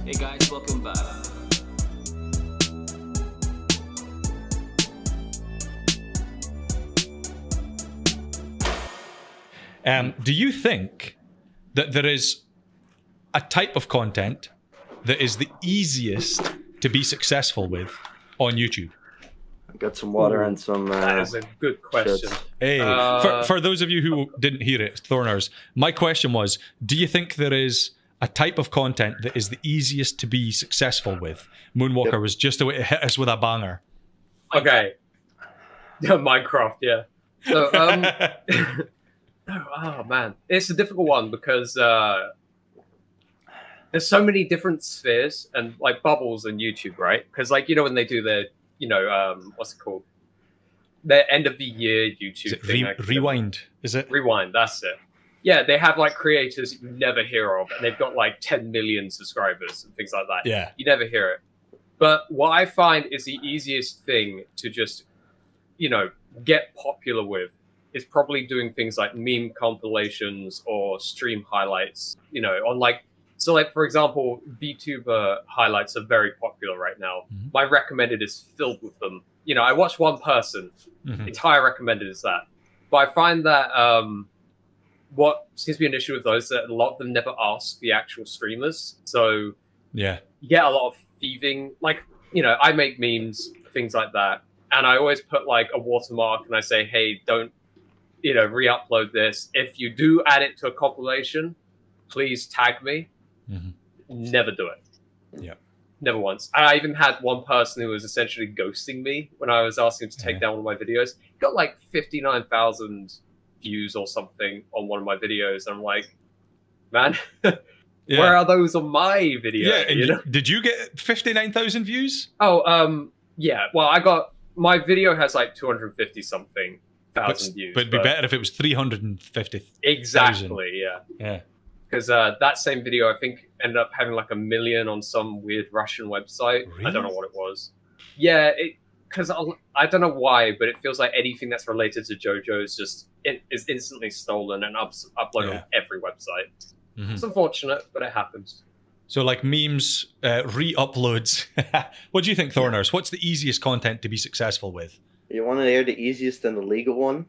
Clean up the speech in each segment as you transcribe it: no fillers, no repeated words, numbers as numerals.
Hey guys, welcome back. Do you think that there is a type of content that is the easiest to be successful with on YouTube? I got some water and some. That is a good question. Hey, for those of you who didn't hear it, Thorners, my question was, do you think there is a type of content that is the easiest to be successful with? Moonwalker was just a way to hit us with a banger. Okay. Minecraft, yeah. So, oh man, it's a difficult one because there's so many different spheres and like bubbles in YouTube, right? Because like, you know, when they do their, you know, what's it called? Their end of the year YouTube thing. Rewind, is it? Rewind, that's it. Yeah, they have like creators you never hear of, and they've got like 10 million subscribers and things like that. Yeah. You never hear it. But what I find is the easiest thing to just, you know, get popular with is probably doing things like meme compilations or stream highlights, you know, on like, so like, for example, VTuber highlights are very popular right now. Mm-hmm. My recommended is filled with them. You know, I watch one person, entire recommended is that. But I find that what seems to be an issue with those that a lot of them never ask the actual streamers. So yeah, you get a lot of thieving. Like, you know, I make memes, things like that. And I always put like a watermark and I say, hey, don't, you know, re-upload this. If you do add it to a compilation, please tag me. Never do it. Yeah. Never once. I even had one person who was essentially ghosting me when I was asking him to take down one of my videos. He got like 59,000 views or something on one of my videos. And I'm like, man, where are those on my video? Yeah, and you know? did you get 59,000 views? Oh, yeah. Well, I got, my video has like 250 something thousand views. But it'd be better if it was 350,000. Exactly, yeah. Yeah. Because that same video, I think, ended up having like 1 million on some weird Russian website. Really? I don't know what it was. Yeah, because I don't know why, but it feels like anything that's related to JoJo's is instantly stolen and uploaded on every website. It's unfortunate, but it happens. So like memes, re-uploads. What do you think, Thorners? What's the easiest content to be successful with? You want to hear the easiest and the legal one?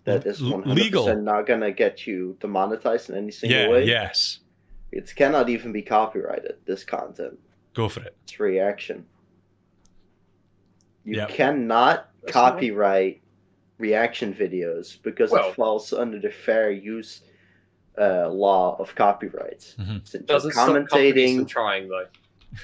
That is 100% not going to get you demonetized in any single way? Yes. It cannot even be copyrighted, this content. Go for it. It's reaction. You cannot copyright reaction videos because it falls under the fair use law of copyrights. Doesn't commentating stop trying though.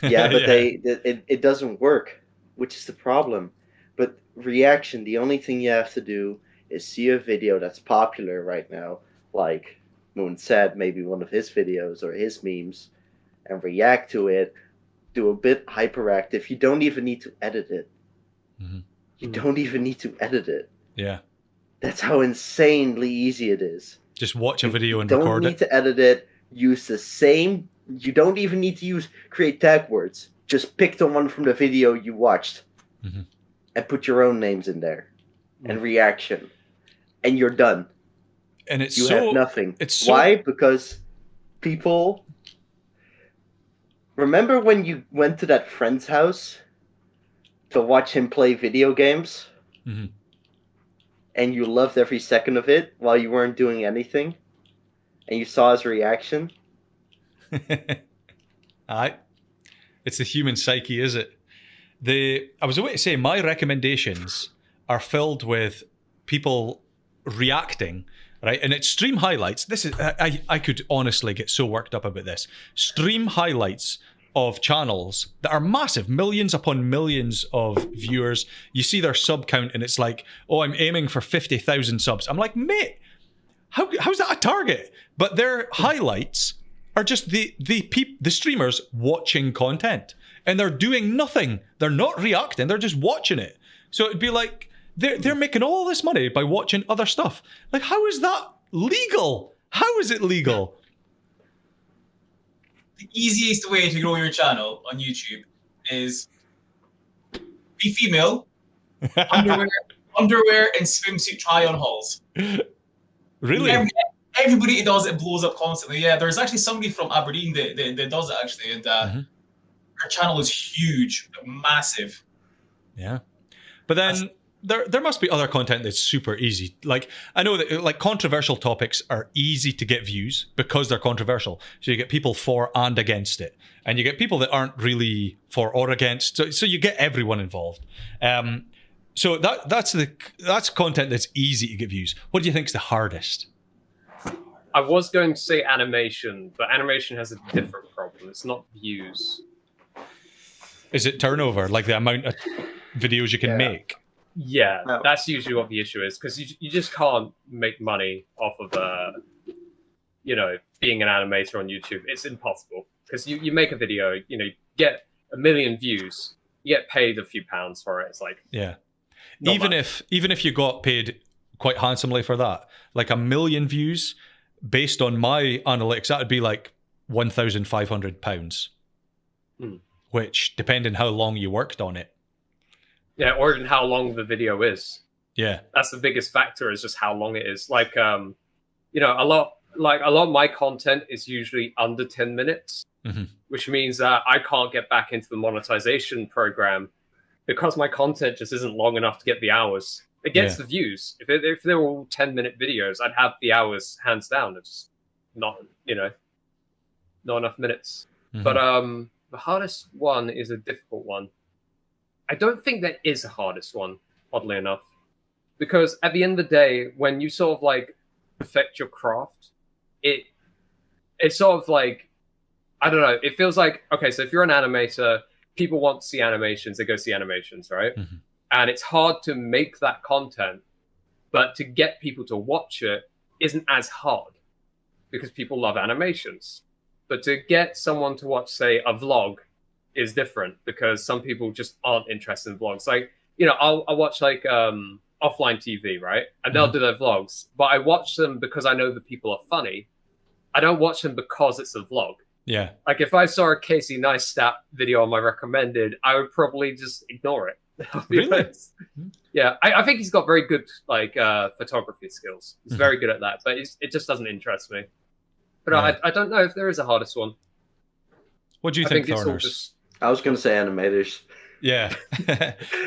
Yeah, but it doesn't work, which is the problem. But reaction, the only thing you have to do is see a video that's popular right now, like Moon said, maybe one of his videos or his memes, and react to it, do a bit hyperactive. You don't even need to edit it. You don't even need to edit it. Yeah. That's how insanely easy it is. Just watch a video and record it. You don't need to edit it. Use the same. You don't even need to create tag words. Just pick the one from the video you watched and put your own names in there and reaction. And you're done. And it's you have nothing. It's Why? Because people. Remember when you went to that friend's house to watch him play video games? And you loved every second of it while you weren't doing anything? And you saw his reaction? Aye. It's the human psyche, is it? I was about to say, my recommendations are filled with people reacting, right? And it's stream highlights. This is I could honestly get so worked up about this. Stream highlights of channels that are massive, millions upon millions of viewers. You see their sub count and it's like, oh, I'm aiming for 50,000 subs. I'm like, mate, how's that a target? But their highlights are just the streamers watching content, and they're doing nothing. They're not reacting. They're just watching it. So it'd be like, they're making all this money by watching other stuff. Like, how is that legal? How is it legal? The easiest way to grow your channel on YouTube is be female, underwear and swimsuit try-on hauls. Really? Everybody does it, blows up constantly. Yeah, there's actually somebody from Aberdeen that does it actually, and her channel is huge, massive. Yeah. But then there must be other content that's super easy. Like, I know that like controversial topics are easy to get views because they're controversial. So you get people for and against it. And you get people that aren't really for or against. So you get everyone involved. So that's content that's easy to get views. What do you think is the hardest? I was going to say animation, but animation has a different problem. It's not views. Is it turnover? Like the amount of videos you can make? Yeah, that's usually what the issue is, because you just can't make money off of being an animator on YouTube. It's impossible, because you make a video, you get 1 million views, you get paid a few pounds for it. It's like, yeah, even if you got paid quite handsomely for that, like 1 million views, based on my analytics, that would be like £1,500, which, depending how long you worked on it. Yeah, or even how long the video is. Yeah, that's the biggest factor, is just how long it is. Like, a lot of my content is usually under 10 minutes, which means that I can't get back into the monetization program because my content just isn't long enough to get the hours. It gets the views. If they were all 10-minute videos, I'd have the hours hands down. It's not enough minutes. But the hardest one is a difficult one. I don't think there is a hardest one, oddly enough, because at the end of the day, when you sort of like perfect your craft, it's sort of like, I don't know, it feels like, okay, so if you're an animator, people want to see animations, they go see animations, right? And it's hard to make that content, but to get people to watch it isn't as hard because people love animations. But to get someone to watch, say, a vlog is different, because some people just aren't interested in vlogs. Like, I'll watch like offline TV, right? And they'll do their vlogs, but I watch them because I know the people are funny. I don't watch them because it's a vlog. Yeah. Like, if I saw a Casey Neistat video on my recommended, I would probably just ignore it. Really? Yeah, I think he's got very good photography skills. He's very good at that, but it just doesn't interest me. But I don't know if there is a hardest one. What do you think, Thorners? I was going to say animators. Yeah.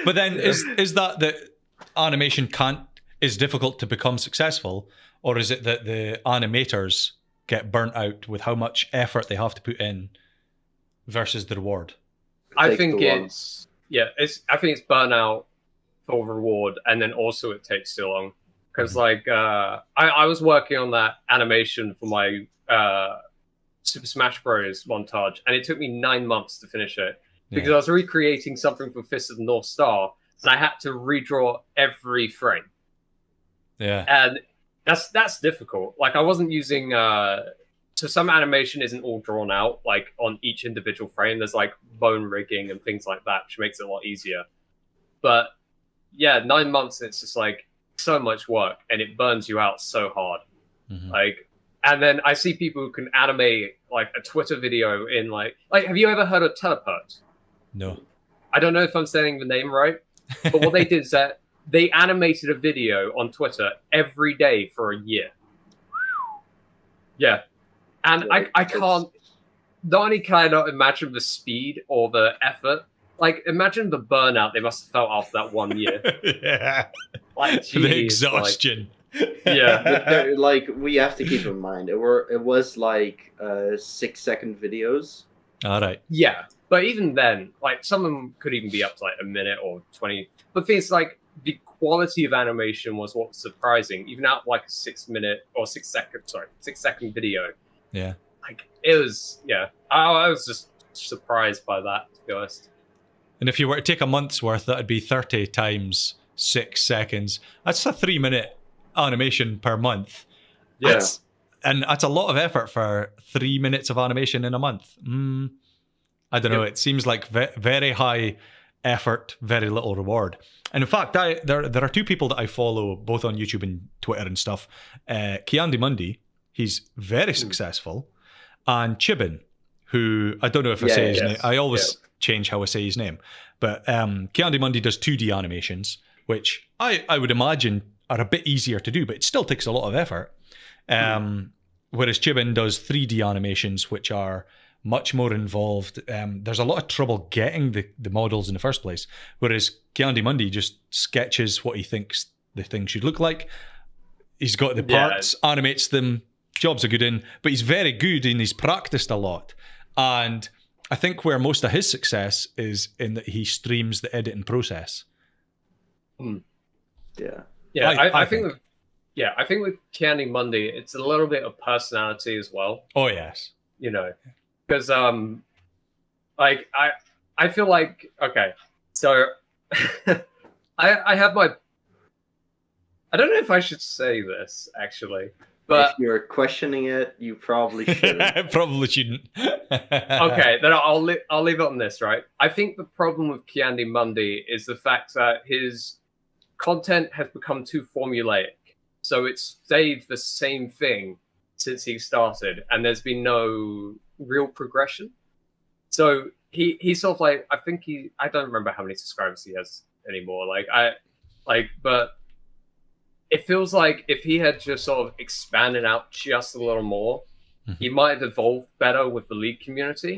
But then is that animation is difficult to become successful, or is it that the animators get burnt out with how much effort they have to put in versus the reward? I think it's burnout for reward, and then also it takes too long. Because I was working on that animation for my Super Smash Bros. Montage, and it took me 9 months to finish it because I was recreating something from Fist of the North Star, and I had to redraw every frame. Yeah, and that's difficult. Like, I wasn't using so some animation isn't all drawn out like on each individual frame. There's like bone rigging and things like that, which makes it a lot easier. But yeah, 9 months, it's just like so much work, and it burns you out so hard. Like, and then I see people who can animate like a Twitter video in like have you ever heard of Teleport? No. I don't know if I'm saying the name right, but what they did is that they animated a video on Twitter every day for a year. Yeah. And I can't, not only can I not imagine the speed or the effort, like, imagine the burnout they must have felt after that 1 year. Yeah. Like, geez, the exhaustion. Yeah. Like, we have to keep in mind, it was like 6-second videos. All right. Yeah. But even then, like, some of them could even be up to like a minute or 20. But things like the quality of animation was what's surprising. Even out like a 6 second video. Yeah. Like, it was, I was just surprised by that, to be honest. And if you were to take a month's worth, that'd be 30 times 6 seconds. That's a 3-minute animation per month. Yeah. And that's a lot of effort for 3 minutes of animation in a month. I don't know. It seems like very high effort, very little reward. And in fact, there are two people that I follow both on YouTube and Twitter and stuff. Kiandi Mundi, he's very successful. And Chibin, who, I don't know if I say his name. I always change how I say his name. But Kiandi Mundi does 2D animations, which I would imagine are a bit easier to do, but it still takes a lot of effort. Whereas Chibin does 3D animations, which are much more involved. There's a lot of trouble getting the models in the first place, whereas Candy Mundy just sketches what he thinks the thing should look like. He's got the parts, animates them, jobs are good in, but he's very good and he's practiced a lot. And I think where most of his success is in that he streams the editing process. Yeah. I think with Candy Mundy, it's a little bit of personality as well. Oh yes, you know, because like I feel like, okay, so I have my, I don't know if I should say this actually, but if you're questioning it, you probably should. Probably shouldn't. Okay, then I'll leave it on this, right? I think the problem with Candy Mundy is the fact that his content has become too formulaic. So it's stayed the same thing since he started, and there's been no real progression. So he's sort of like, I think I don't remember how many subscribers he has anymore. But it feels like if he had just sort of expanded out just a little more, he might have evolved better with the League community.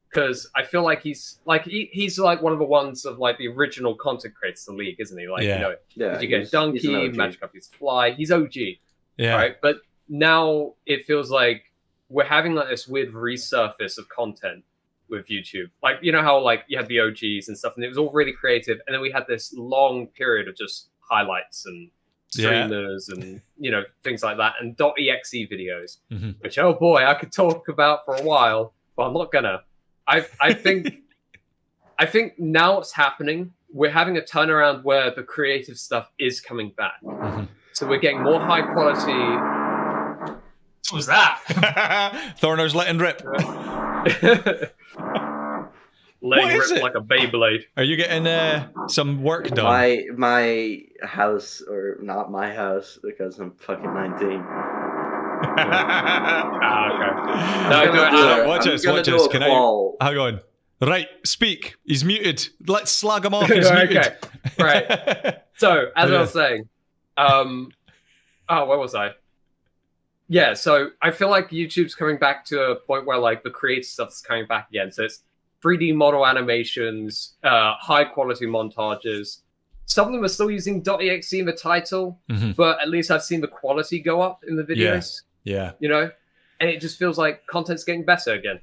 Because I feel like he's like one of the ones of like the original content creators of the League, isn't he? Like, you know, you get Donkey, Magic Copies Fly, he's OG. Yeah. Right. But now it feels like we're having like this weird resurface of content with YouTube. Like, you know how like you had the OGs and stuff, and it was all really creative, and then we had this long period of just highlights and streamers and, you know, things like that, and .exe videos, which, oh boy, I could talk about for a while, but I'm not gonna. I think now what's happening, we're having a turnaround where the creative stuff is coming back. So we're getting more high quality. What was that? Thorners letting rip. Letting rip like a Beyblade. Are you getting some work done? My house, or not my house, because I'm fucking 19. Okay. Watch this. Can I? Hang on. Right, speak. He's muted. Let's slag him off. He's muted. Okay. Right. So, as I was saying, where was I? Yeah, so I feel like YouTube's coming back to a point where like the creative stuff's coming back again. So it's 3D model animations, high quality montages. Some of them are still using .exe in the title, but at least I've seen the quality go up in the videos. Yeah. You know? And it just feels like content's getting better again.